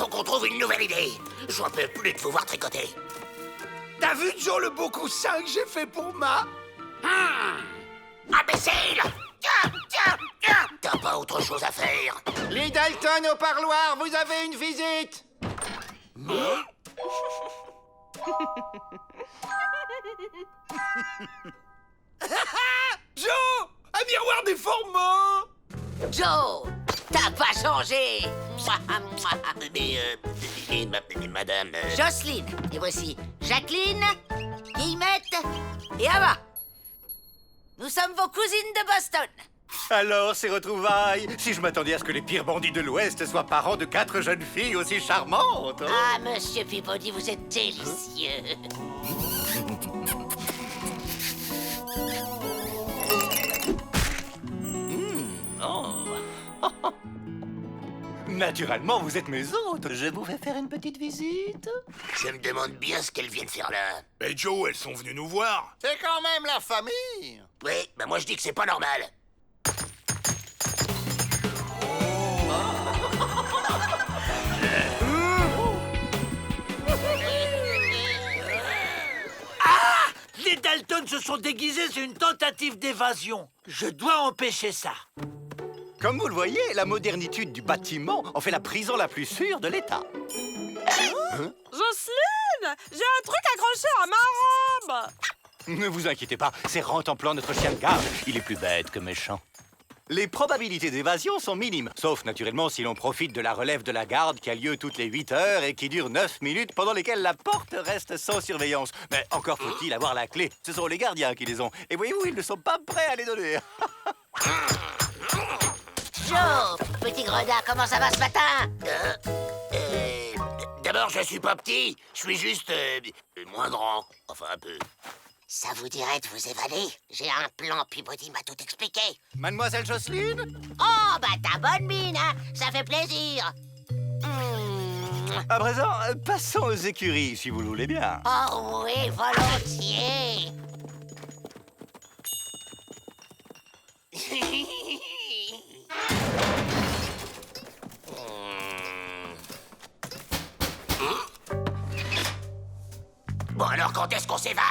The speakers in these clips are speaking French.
faut qu'on trouve une nouvelle idée. J'en peux plus de vous voir tricoter. T'as vu, Joe, le beau coussin que j'ai fait pour Ma? Imbécile! T'as pas autre chose à faire? Les Dalton au parloir, vous avez une visite. Joe! Un miroir déformant! Joe, t'as pas changé. Mais madame... Jocelyne, et voici Jacqueline, Guillemette et Ava. Nous sommes vos cousines de Boston. Alors, ces retrouvailles, si je m'attendais à ce que les pires bandits de l'Ouest soient parents de 4 jeunes filles aussi charmantes. Hein? Ah, monsieur Peabody, vous êtes délicieux. Naturellement, vous êtes mes hôtes. Je vous fais faire une petite visite. Je me demande bien ce qu'elles viennent faire là. Mais Joe, elles sont venues nous voir. C'est quand même la famille. Oui, bah moi je dis que c'est pas normal. Les Dalton se sont déguisés, c'est une tentative d'évasion. Je dois empêcher ça. Comme vous le voyez, la modernitude du bâtiment en fait la prison la plus sûre de l'État. Jocelyne, j'ai un truc accroché à ma robe. Ne vous inquiétez pas, c'est Rentemplant, notre chien de garde. Il est plus bête que méchant. Les probabilités d'évasion sont minimes, sauf naturellement si l'on profite de la relève de la garde qui a lieu toutes les 8 heures et qui dure 9 minutes pendant lesquelles la porte reste sans surveillance. Mais encore faut-il avoir la clé. Ce sont les gardiens qui les ont. Et voyez-vous, ils ne sont pas prêts à les donner. Joe, petit gredin, comment ça va ce matin? D'abord, je suis pas petit, je suis juste moins grand. Enfin, un peu. Ça vous dirait de vous évader? J'ai un plan, Peabody m'a tout expliqué. Mademoiselle Jocelyne? Oh, bah t'as bonne mine, hein? Ça fait plaisir. À présent, passons aux écuries, si vous le voulez bien. Oh oui, volontiers. Bon, alors quand est-ce qu'on s'évade?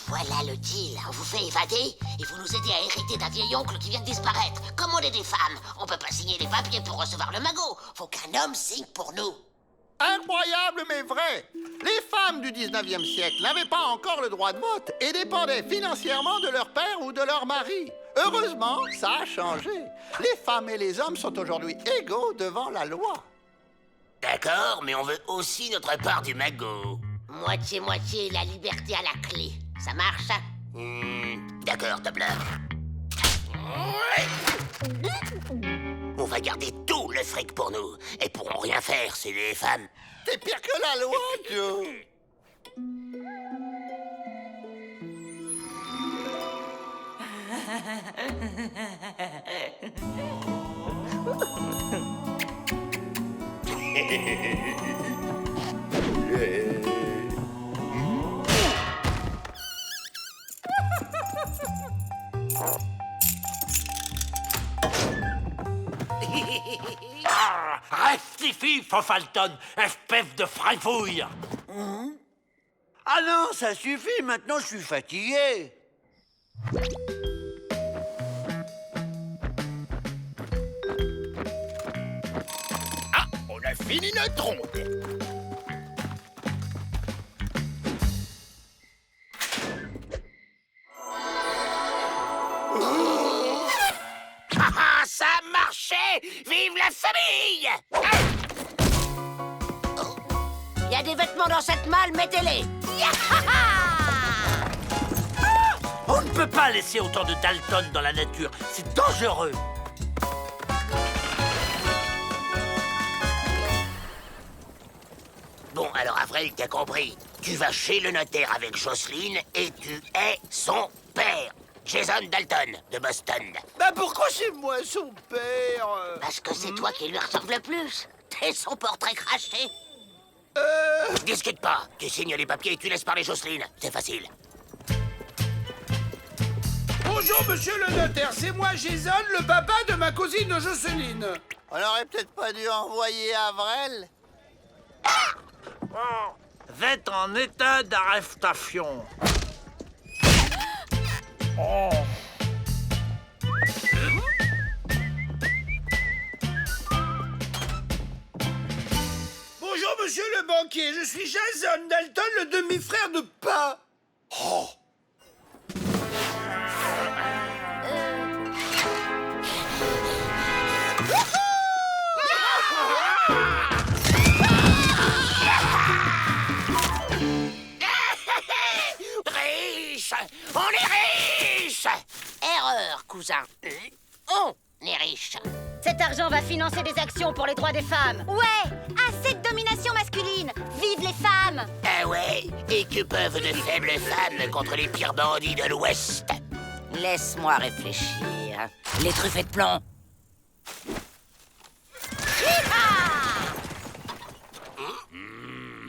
Voilà le deal. On vous fait évader et vous nous aidez à hériter d'un vieil oncle qui vient de disparaître. Comme on est des femmes, on peut pas signer les papiers pour recevoir le magot. Faut qu'un homme signe pour nous. Incroyable mais vrai. Les femmes du 19e siècle n'avaient pas encore le droit de vote et dépendaient financièrement de leur père ou de leur mari. Heureusement, ça a changé. Les femmes et les hommes sont aujourd'hui égaux devant la loi. D'accord, mais on veut aussi notre part du magot. Moitié-moitié, la liberté à la clé. Ça marche? D'accord, top là. On va garder tout le fric pour nous. Elles pourront rien faire, c'est des femmes. T'es pire que la loi, Joe. Rectifie, Fofalton, espèce de frifouille. Ah non, ça suffit, maintenant je suis fatigué. Ah, on a fini notre ronde. Ah, ça a marché! Vive la famille! Il y a des vêtements dans cette malle, mettez-les. On ne peut pas laisser autant de Dalton dans la nature, c'est dangereux. Bon, alors Avril, t'as compris. Tu vas chez le notaire avec Jocelyne et tu es son père. Jason Dalton, de Boston. Bah pourquoi c'est moi son père? Parce que c'est toi qui lui ressemble le plus. T'es son portrait craché. Discute pas. Tu signes les papiers et tu laisses parler Jocelyne. C'est facile. Bonjour, monsieur le notaire, c'est moi, Jason, le papa de ma cousine Jocelyne. On aurait peut-être pas dû envoyer Avril. Vous êtes en état d'arrestation. Oh. Bonjour, monsieur le banquier. Je suis Jason Dalton, le demi-frère de Pa. Oh. Riche! On est riche! Erreur, cousin. On est riche. Cet argent va financer des actions pour les droits des femmes. Ouais, assez de domination masculine. Vive les femmes. Ah ouais? Et que peuvent de faibles femmes contre les pires bandits de l'Ouest? Laisse-moi réfléchir. Les truffes de plomb.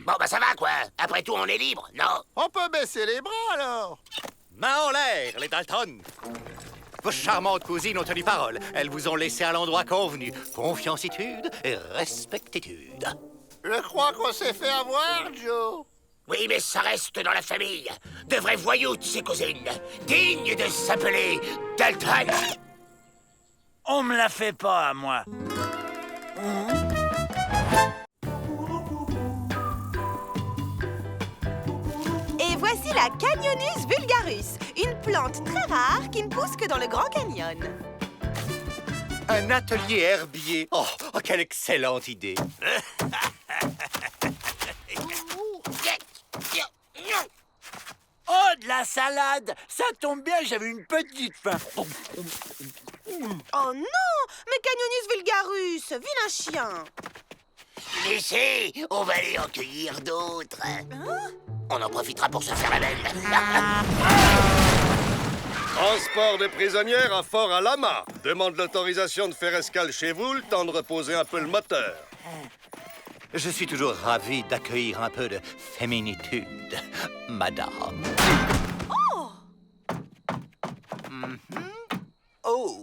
Bon, bah ça va, quoi. Après tout, on est libre, non? On peut baisser les bras, alors. Main en l'air, les Dalton! Vos charmantes cousines ont tenu parole. Elles vous ont laissé à l'endroit convenu. Confiancitude et respectitude. Je crois qu'on s'est fait avoir, Joe. Oui, mais ça reste dans la famille. De vrais voyous de ses cousines. Dignes de s'appeler Dalton. On me la fait pas à moi. Et voici la Canyonus vulgarus, une plante très rare qui ne pousse que dans le Grand Canyon. Un atelier herbier. Oh, quelle excellente idée. Oh, de la salade! Ça tombe bien, j'avais une petite faim. Oh non, mais Canyonus vulgarus, vilain chien. Laissez, on va aller en cueillir d'autres. On en profitera pour se faire la belle. Transport de prisonnières à Fort Alama. Demande l'autorisation de faire escale chez vous, le temps de reposer un peu le moteur. Je suis toujours ravi d'accueillir un peu de féminitude, madame. Oh! Oh!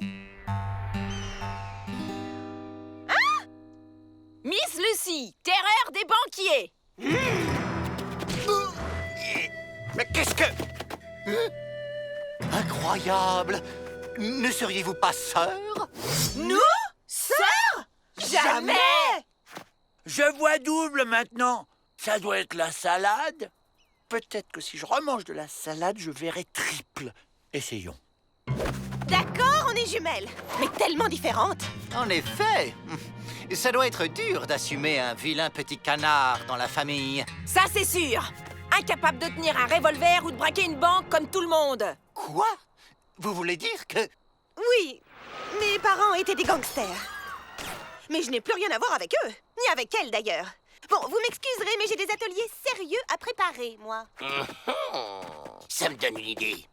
Miss Lucy, terreur des banquiers. Mais qu'est-ce que... Incroyable! Ne seriez-vous pas sœur? Nous? Sœurs? Jamais! Je vois double maintenant. Ça doit être la salade. Peut-être que si je remange de la salade, je verrai triple. Essayons. D'accord, on est jumelles, mais tellement différentes. En effet! Ça doit être dur d'assumer un vilain petit canard dans la famille. Ça, c'est sûr. Incapable de tenir un revolver ou de braquer une banque comme tout le monde. Quoi? Vous voulez dire que... Oui, mes parents étaient des gangsters. Mais je n'ai plus rien à voir avec eux, ni avec elles d'ailleurs. Bon, vous m'excuserez, mais j'ai des ateliers sérieux à préparer, moi. Ça me donne une idée.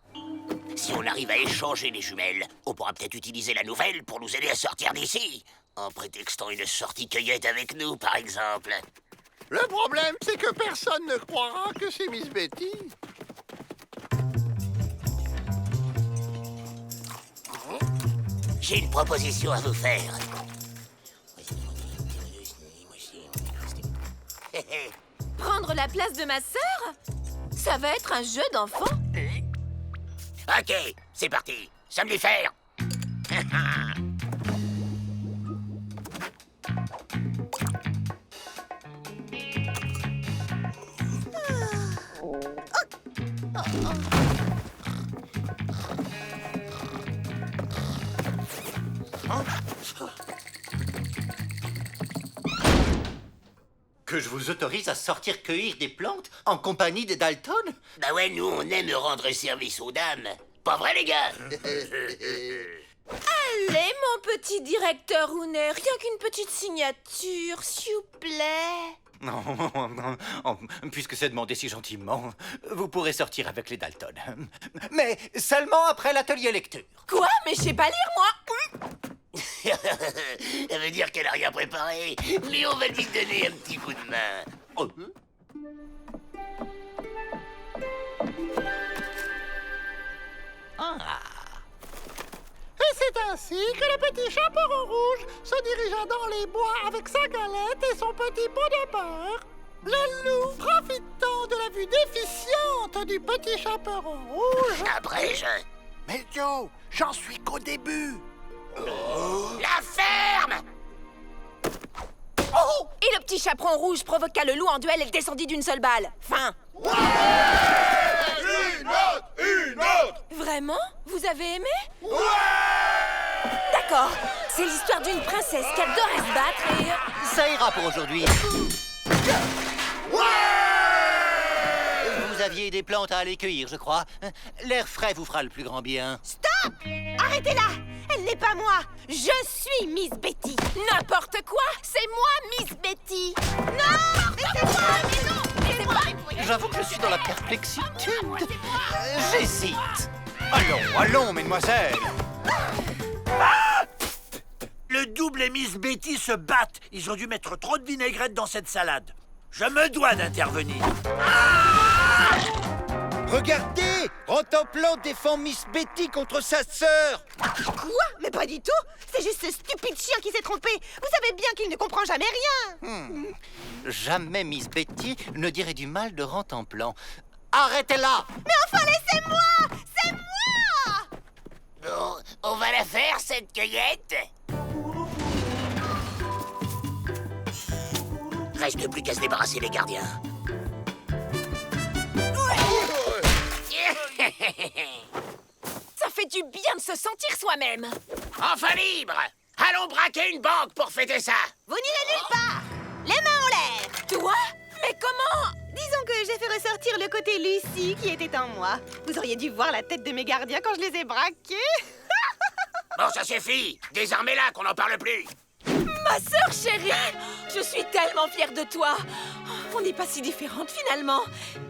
Si on arrive à échanger les jumelles, on pourra peut-être utiliser la nouvelle pour nous aider à sortir d'ici. En prétextant une sortie cueillette avec nous, par exemple. Le problème, c'est que personne ne croira que c'est Miss Betty. J'ai une proposition à vous faire. Prendre la place de ma sœur? Ça va être un jeu d'enfant? Ok, c'est parti. Ça me les faire. Que je vous autorise à sortir cueillir des plantes en compagnie des Dalton? Bah ouais, nous, on aime rendre service aux dames. Pas vrai, les gars? Allez, mon petit directeur Hooner, rien qu'une petite signature, s'il vous plaît. Non, puisque c'est demandé si gentiment, vous pourrez sortir avec les Dalton. Mais seulement après l'atelier lecture. Quoi? Mais je sais pas lire, moi. Ça veut dire qu'elle a rien préparé, mais on va lui donner un petit coup de main. Oh. Et c'est ainsi que le petit chaperon rouge se dirigea dans les bois avec sa galette et son petit pot de beurre. Le loup, profitant de la vue déficiente du petit chaperon rouge. Abrège. Mais Joe, j'en suis qu'au début. La ferme! Oh! Et le petit chaperon rouge provoqua le loup en duel et le descendit d'une seule balle. Fin. Une autre! Vraiment? Vous avez aimé? D'accord. C'est l'histoire d'une princesse qui adorait se battre et... Ça ira pour aujourd'hui. Vous aviez des plantes à aller cueillir, je crois. L'air frais vous fera le plus grand bien. Stop! Arrêtez là! Elle n'est pas moi! Je suis Miss Betty! N'importe quoi! C'est moi, Miss Betty! Non! Mais c'est moi! Mais non! Mais c'est moi! J'avoue que je suis dans la perplexité. J'hésite. Allons, allons, mesdemoiselles. Le double et Miss Betty se battent. Ils ont dû mettre trop de vinaigrette dans cette salade. Je me dois d'intervenir. Regardez! Rentemplant défend Miss Betty contre sa sœur! Quoi? Mais pas du tout! C'est juste ce stupide chien qui s'est trompé! Vous savez bien qu'il ne comprend jamais rien! Jamais Miss Betty ne dirait du mal de Rentemplant. Arrêtez-la! Mais enfin, laissez-moi! C'est moi! Bon, on va la faire, cette cueillette. Reste plus qu'à se débarrasser des gardiens. Ça fait du bien de se sentir soi-même! Enfin libre! Allons braquer une banque pour fêter ça! Vous n'irez nulle part! Les mains en l'air! Toi? Mais comment? Disons que j'ai fait ressortir le côté Lucie qui était en moi. Vous auriez dû voir la tête de mes gardiens quand je les ai braqués. Bon, ça suffit! Désarmez-la, qu'on n'en parle plus! Ma sœur chérie! Je suis tellement fière de toi! On n'est pas si différentes finalement.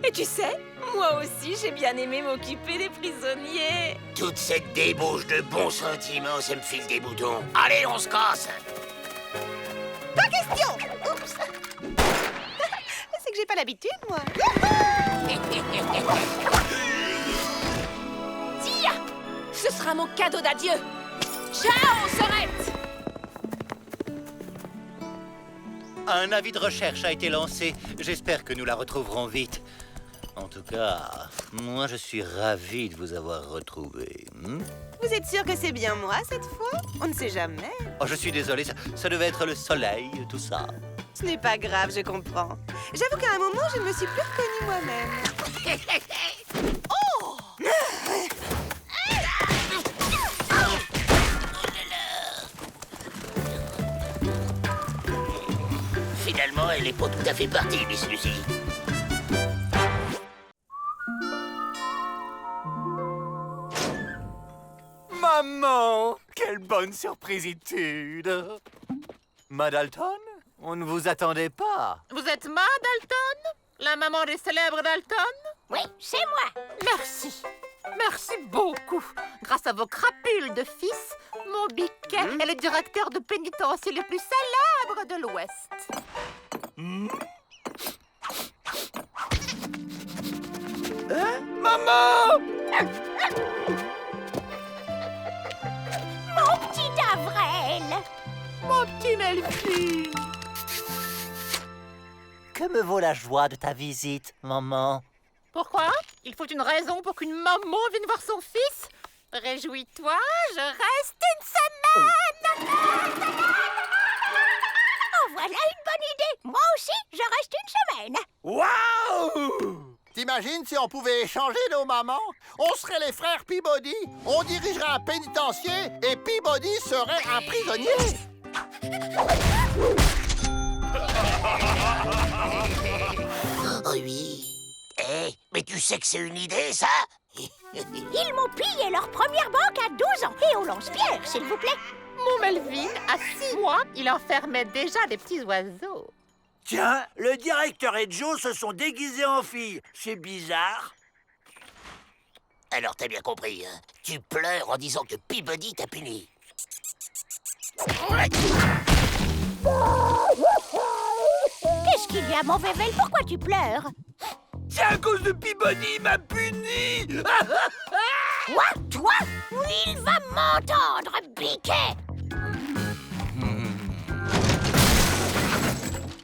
Et tu sais, moi aussi j'ai bien aimé m'occuper des prisonniers. Toute cette débauche de bons sentiments, ça me file des boutons. Allez, on se casse! Pas question! Oups! C'est que j'ai pas l'habitude, moi. Tiens! Ce sera mon cadeau d'adieu. Ciao, sœurette! Un avis de recherche a été lancé. J'espère que nous la retrouverons vite. En tout cas, moi je suis ravi de vous avoir retrouvé. Vous êtes sûr que c'est bien moi cette fois? On ne sait jamais. Oh, je suis désolé, ça devait être le soleil, tout ça. Ce n'est pas grave, je comprends. J'avoue qu'à un moment, je ne me suis plus reconnue moi-même. Oh! Finalement, elle n'est pas tout à fait partie, Miss Lucie. Maman, quelle bonne surprisitude. Ma Dalton, on ne vous attendait pas. Vous êtes Ma Dalton? La maman des célèbres Dalton? Oui, c'est moi. Merci. Merci beaucoup. Grâce à vos crapules de fils, mon biquet est le directeur de pénitencier le plus célèbre de l'Ouest. Maman! Mon petit Davrel. Mon petit Melfi. Que me vaut la joie de ta visite, maman? Pourquoi? Il faut une raison pour qu'une maman vienne voir son fils? Réjouis-toi, je reste une semaine! Oh, voilà une bonne idée. Moi aussi, je reste une semaine. Waouh! T'imagines si on pouvait échanger nos mamans? On serait les frères Peabody. On dirigerait un pénitencier et Peabody serait un prisonnier. Oh oui. Eh, mais tu sais que c'est une idée, ça? Ils m'ont pillé leur première banque à 12 ans. Et au lance-pierre, s'il vous plaît. Mon Melvin, à 6 mois, il enfermait déjà des petits oiseaux. Tiens, le directeur et Joe se sont déguisés en filles. C'est bizarre. Alors, t'as bien compris, hein? Tu pleures en disant que Peabody t'a puni. Qu'est-ce qu'il y a, mon Vével? Pourquoi tu pleures? C'est à cause de Peabody, il m'a puni. Quoi? Toi? Il va m'entendre, Biquet.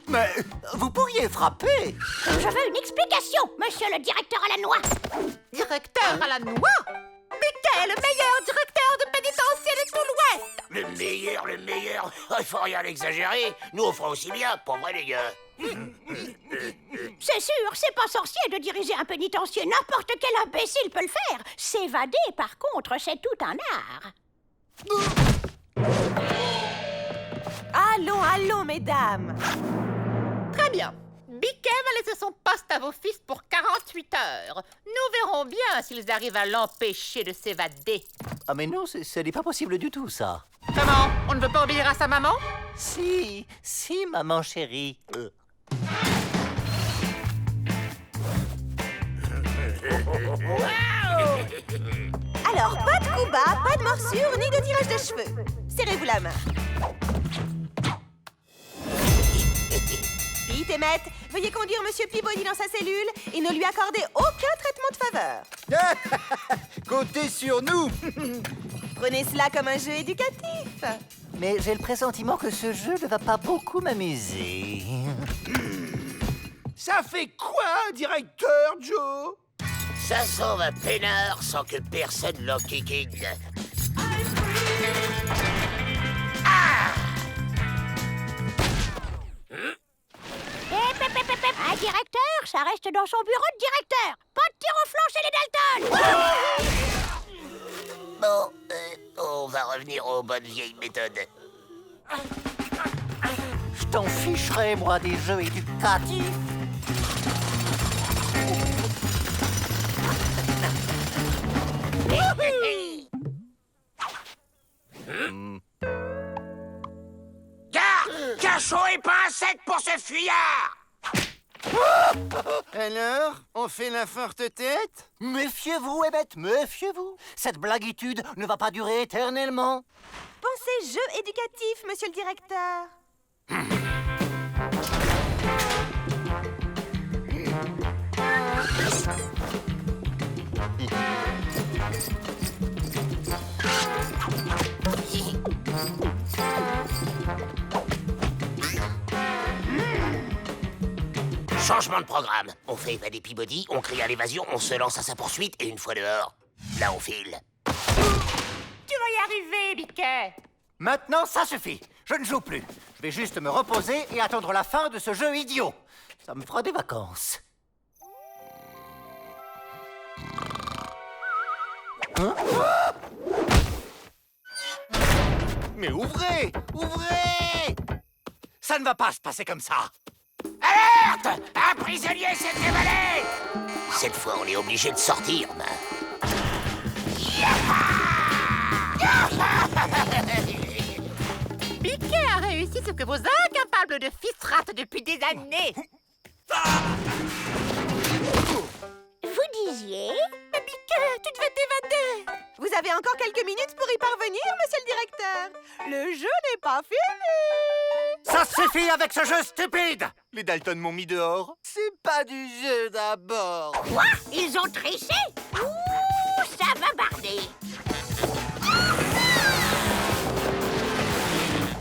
Mais vous pourriez frapper. Je veux une explication, monsieur le directeur à la noix. Directeur à la noix? Mickey, le meilleur directeur de pénitencier de tout l'Ouest! Le meilleur. Il faut rien exagérer. Nous, on fera aussi bien, pas vrai, les gars? C'est sûr, c'est pas sorcier de diriger un pénitencier. N'importe quel imbécile peut le faire. S'évader, par contre, c'est tout un art. Allons, mesdames. Très bien. Biquet va laisser son poste à vos fils pour 48 heures. Nous verrons bien s'ils arrivent à l'empêcher de s'évader. Ah mais non, ce n'est pas possible du tout, ça. Comment? On ne veut pas obéir à sa maman? Si, maman chérie. Alors, pas de coup bas, pas de morsure, ni de tirage de cheveux. Serrez-vous la main. Pete et Matt, veuillez conduire Monsieur Peabody dans sa cellule et ne lui accorder aucun traitement de faveur. Comptez sur nous. Prenez cela comme un jeu éducatif. Mais j'ai le pressentiment que ce jeu ne va pas beaucoup m'amuser. Ça fait quoi, directeur Joe? Ça s'en va peinard sans que personne l'enquiquine. Un directeur, ça reste dans son bureau de directeur. Pas de tir au flanc chez les Dalton. Bon, on va revenir aux bonnes vieilles méthodes. Je t'en ficherai, moi, des jeux éducatifs. Garde! Cachot et pas un sec pour ce fuyard! Alors, on fait la forte tête? Méfiez-vous, Emmett, méfiez-vous. Cette blaguitude ne va pas durer éternellement. Pensez jeu éducatif, monsieur le directeur. Changement de programme. On fait évader Peabody, on crie à l'évasion, on se lance à sa poursuite et une fois dehors, là on file. Tu vas y arriver, Biquet. Maintenant, ça suffit. Je ne joue plus. Je vais juste me reposer et attendre la fin de ce jeu idiot. Ça me fera des vacances. Hein? Mais ouvrez! Ouvrez! Ça ne va pas se passer comme ça. Alerte! Un prisonnier s'est évadé! Cette fois, on est obligé de sortir, Biquet a réussi ce que vos incapables de fils ratent depuis des années. Vous disiez? Mais Biquet, tu devais t'évader. Vous avez encore quelques minutes pour y parvenir, monsieur le directeur. Le jeu n'est pas fini. Ça suffit avec ce jeu stupide! Les Dalton m'ont mis dehors. C'est pas du jeu d'abord. Quoi? Ils ont triché? Ouh, ça va barder.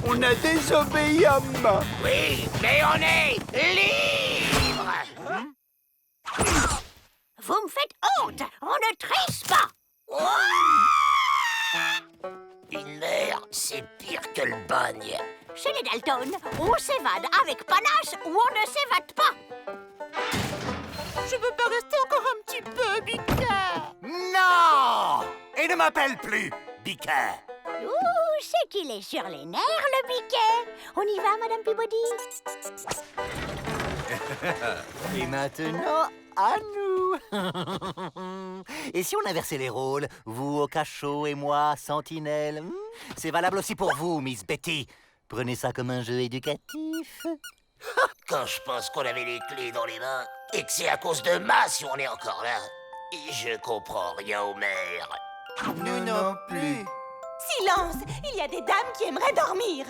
On a désobéi à main. Oui, mais on est libre! Vous me faites honte. On ne triche pas. Une mère, c'est pire que le bagne. Chez les Dalton, on s'évade avec panache ou on ne s'évade pas. Je veux pas rester encore un petit peu, Biquet. Non! Et ne m'appelle plus, Biquet. Ouh, c'est qu'il est sur les nerfs, le Biquet. On y va, Madame Peabody? Et maintenant, à nous. Et si on inversait les rôles? Vous au cachot et moi, sentinelle. C'est valable aussi pour vous, Miss Betty. Prenez ça comme un jeu éducatif. Quand je pense qu'on avait les clés dans les mains et que c'est à cause de Ma si on est encore là, et je comprends rien au maire. Nous non plus. Silence! Il y a des dames qui aimeraient dormir.